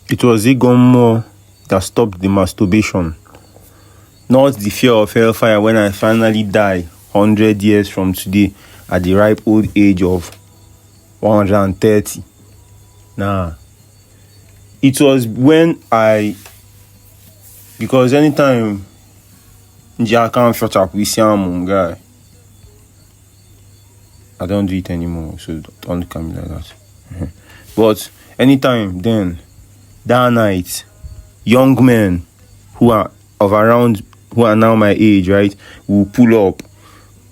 It was Igoo that stopped the masturbation, not the fear of hellfire when I finally die 100 years from today at the ripe old age of 130. Nah. It was when because anytime I can't shut up with guy, I don't do it anymore, so don't come like that. But anytime then, that night, young men who are now my age, right, will pull up,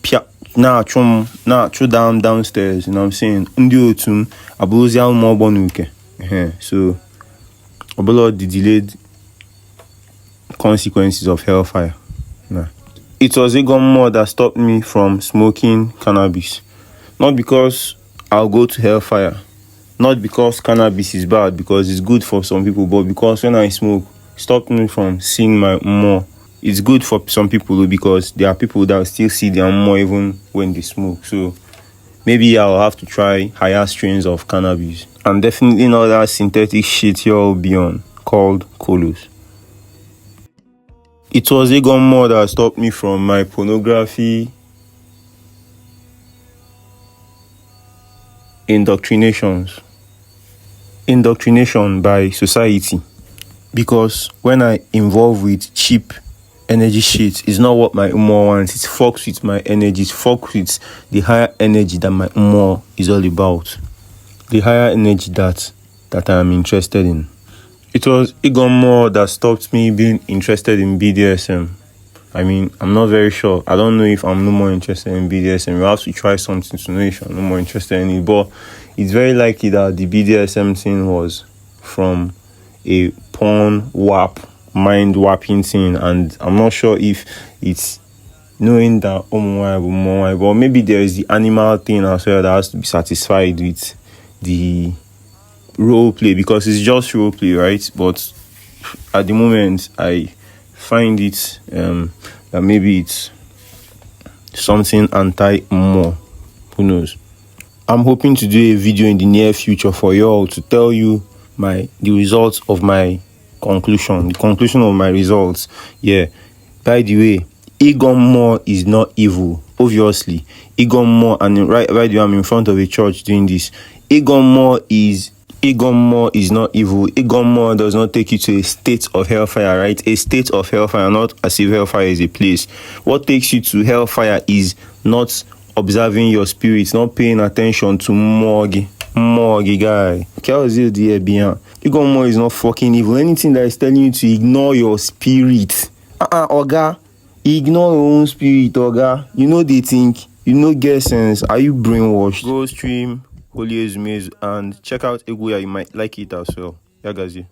throw down downstairs, you know what I'm saying? So, about the delayed consequences of hellfire. Nah. It was Igoo that stopped me from smoking cannabis. Not because I'll go to hellfire. Not because cannabis is bad, because it's good for some people, but because when I smoke, it stopped me from seeing my Mmuo. It's good for some people because there are people that still see their Mmuo even when they smoke. So maybe I'll have to try higher strains of cannabis. And definitely not that synthetic shit you'll be on called colos. It was Igoo that stopped me from my pornography indoctrination by society. Because when I involve with cheap energy shit, it's not what my Mmuo wants. It fucks with my energy. It fucks with the higher energy that my Mmuo is all about. The higher energy that I am interested in. It was Igoo that stopped me being interested in BDSM. I mean, I'm not very sure. I don't know if I'm no more interested in BDSM. We have to try something to know if I'm no more interested in it. But it's very likely that the BDSM thing was from a porn mind warping thing. And I'm not sure if it's knowing that but maybe there is the animal thing as well that has to be satisfied with the role play, because it's just role play, right? But at the moment, I find it that maybe it's something anti-Mmuo. Who knows? I'm hoping to do a video in the near future for y'all to tell you the results of my conclusion, the conclusion of my results. Yeah. By the way, Igoo is not evil. Obviously, Igoo, and right now I'm in front of a church doing this. Igoo is not evil. Igoo does not take you to a state of hellfire, right? A state of hellfire, not as if hellfire is a place. What takes you to hellfire is not observing your spirit, not paying attention to Mmuo guy. Igoo is not fucking evil. Anything that is telling you to ignore your spirit, Oga, ignore your own spirit, Oga. You know they think, you know get sense. Are you brainwashed? Go stream Holy Ezumezu and check out Igoo. You might like it as well. Yagazi.